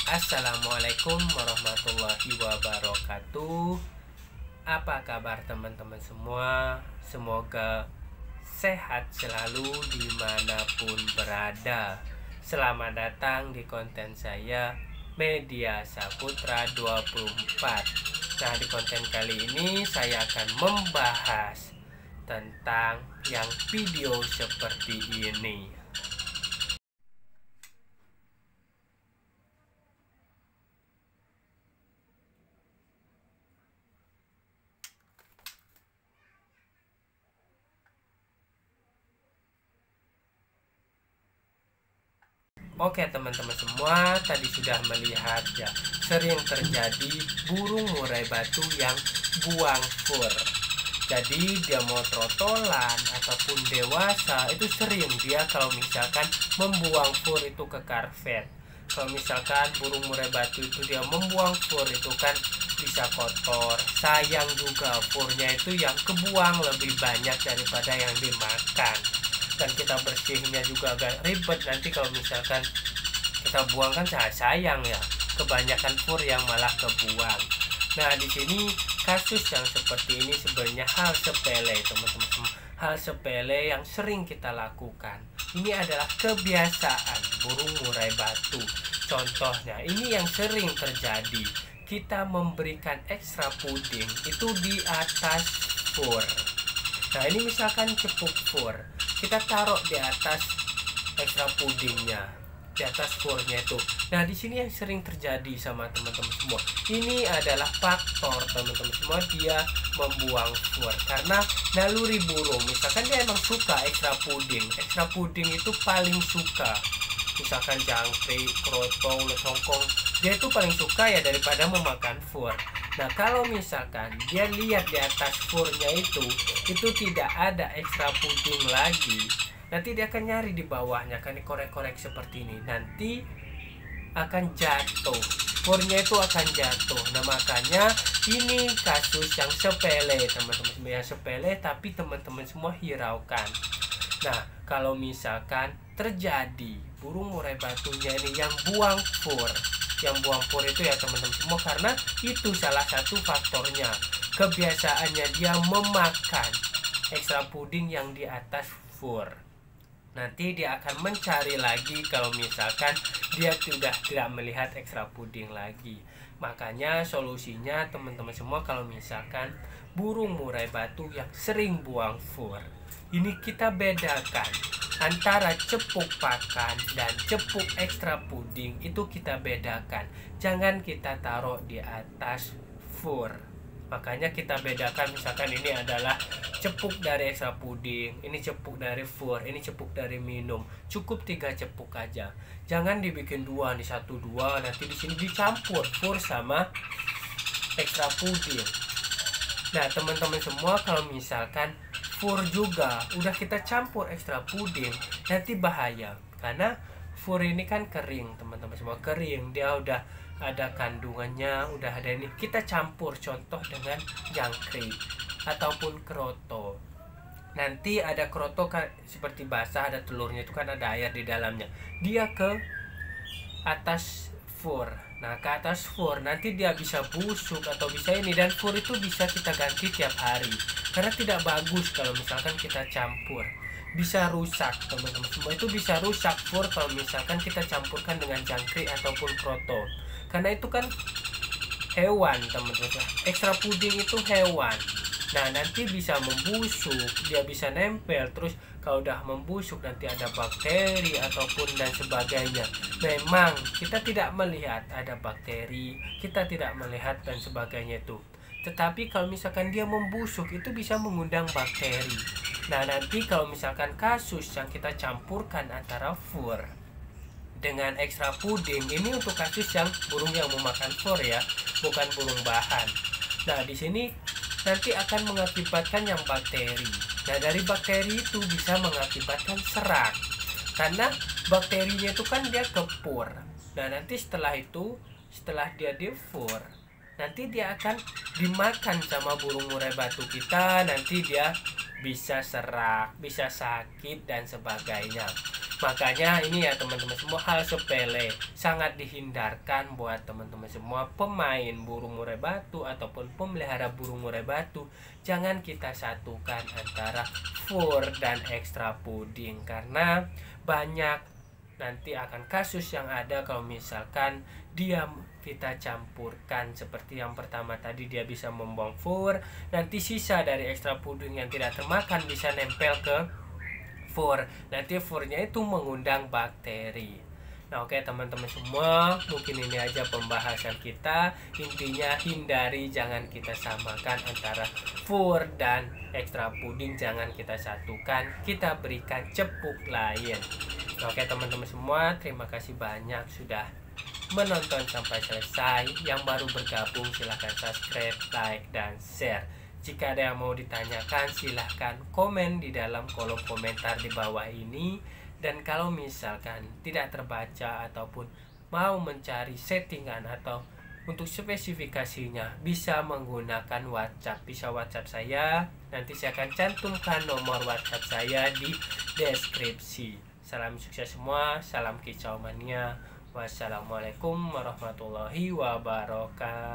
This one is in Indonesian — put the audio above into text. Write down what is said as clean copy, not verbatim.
Assalamualaikum warahmatullahi wabarakatuh. Apa kabar teman-teman semua? Semoga sehat selalu dimanapun berada. Selamat datang di konten saya, Media Saputra 24. Nah, di konten kali ini saya akan membahas tentang yang video seperti ini. Oke teman-teman semua, tadi sudah melihat ya, sering terjadi burung murai batu yang buang fur. Jadi dia mau trotolan ataupun dewasa itu sering dia kalau misalkan membuang fur itu ke karpet. Kalau misalkan burung murai batu itu dia membuang fur itu kan bisa kotor, sayang juga furnya itu yang kebuang lebih banyak daripada yang dimakan. Dan kita bersihnya juga agak ribet nanti kalau misalkan kita buang kan sayang ya, kebanyakan fur yang malah kebuang. Nah di sini kasus yang seperti ini sebenarnya hal sepele teman-teman, hal sepele yang sering kita lakukan. Ini adalah kebiasaan burung murai batu. Contohnya ini yang sering terjadi, kita memberikan ekstra puding itu di atas fur. Nah ini misalkan cepuk fur, kita taruh di atas ekstra pudingnya, di atas furnya itu. Nah di sini yang sering terjadi sama teman-teman semua, ini adalah faktor teman-teman semua dia membuang fur karena naluri burung. Misalkan dia emang suka ekstra puding itu paling suka. Misalkan jangkrik, kroto, ulet hongkong, dia itu paling suka ya daripada memakan fur. Nah kalau misalkan dia lihat di atas furnya itu tidak ada ekstra puding lagi, nanti dia akan nyari di bawahnya, akan dikorek-korek seperti ini, nanti akan jatuh, furnya itu akan jatuh. Nah makanya ini kasus yang sepele teman-teman, yang sepele tapi teman-teman semua hiraukan. Nah kalau misalkan terjadi burung murai batunya ini yang buang fur, itu ya teman-teman semua, karena itu salah satu faktornya, kebiasaannya dia memakan ekstra puding yang di atas fur. Nanti dia akan mencari lagi kalau misalkan dia sudah tidak melihat ekstra puding lagi. Makanya solusinya teman-teman semua, kalau misalkan burung murai batu yang sering buang fur, ini kita bedakan antara cepuk pakan dan cepuk ekstra puding, itu kita bedakan. Jangan kita taruh di atas fur. Makanya kita bedakan, misalkan ini adalah cepuk dari ekstra puding, ini cepuk dari fur, ini cepuk dari minum. Cukup 3 cepuk aja. Jangan dibikin 2 nih, 1 2, nanti di sini dicampur fur sama ekstra puding. Nah, teman-teman semua, kalau misalkan fur juga udah kita campur ekstra puding, nanti bahaya karena fur ini kan kering teman-teman semua, kering, dia udah ada kandungannya, udah ada ini, kita campur contoh dengan jangkrik ataupun kroto, nanti ada kroto kan seperti basah, ada telurnya itu kan ada air di dalamnya, dia ke atas fur. Nah ke atas fur nanti dia bisa busuk atau bisa ini, dan fur itu bisa kita ganti tiap hari karena tidak bagus kalau misalkan kita campur, bisa rusak teman-teman semua, itu bisa rusak fur kalau misalkan kita campurkan dengan jangkrik ataupun kroto, karena itu kan hewan teman-teman, ekstra puding itu hewan. Nah nanti bisa membusuk, dia bisa nempel, terus kalau udah membusuk nanti ada bakteri ataupun dan sebagainya. Memang kita tidak melihat ada bakteri, kita tidak melihat dan sebagainya itu, tetapi kalau misalkan dia membusuk itu bisa mengundang bakteri. Nah nanti kalau misalkan kasus yang kita campurkan antara fur dengan ekstra puding, ini untuk kasus yang burung yang memakan fur ya, bukan burung bahan. Nah di sini nanti akan mengakibatkan yang bakteri. Nah dari bakteri itu bisa mengakibatkan serak, karena bakterinya itu kan dia ke fur. Nah nanti setelah itu, setelah dia di fur, nanti dia akan dimakan sama burung murai batu kita, nanti dia bisa serak, bisa sakit dan sebagainya. Makanya ini ya teman-teman semua, hal sepele sangat dihindarkan buat teman-teman semua pemain burung murai batu ataupun pemelihara burung murai batu. Jangan kita satukan antara fur dan extra pudding, karena banyak nanti akan kasus yang ada kalau misalkan kita campurkan. Seperti yang pertama tadi, dia bisa membuang fur, nanti sisa dari extra pudding yang tidak termakan bisa nempel ke fur, nanti furnya itu mengundang bakteri. Nah oke teman-teman semua, mungkin ini aja pembahasan kita. Intinya hindari, jangan kita samakan antara fur dan extra pudding, jangan kita satukan, kita berikan cepuk lain. Nah, oke teman-teman semua, terima kasih banyak sudah menonton sampai selesai. Yang baru bergabung silahkan subscribe, like, dan share. Jika ada yang mau ditanyakan, silahkan komen di dalam kolom komentar di bawah ini. Dan kalau misalkan tidak terbaca ataupun mau mencari settingan atau untuk spesifikasinya, bisa menggunakan WhatsApp. Bisa WhatsApp saya, nanti saya akan cantumkan nomor WhatsApp saya di deskripsi. Salam sukses semua, salam kicau mania. Wassalamualaikum warahmatullahi wabarakatuh.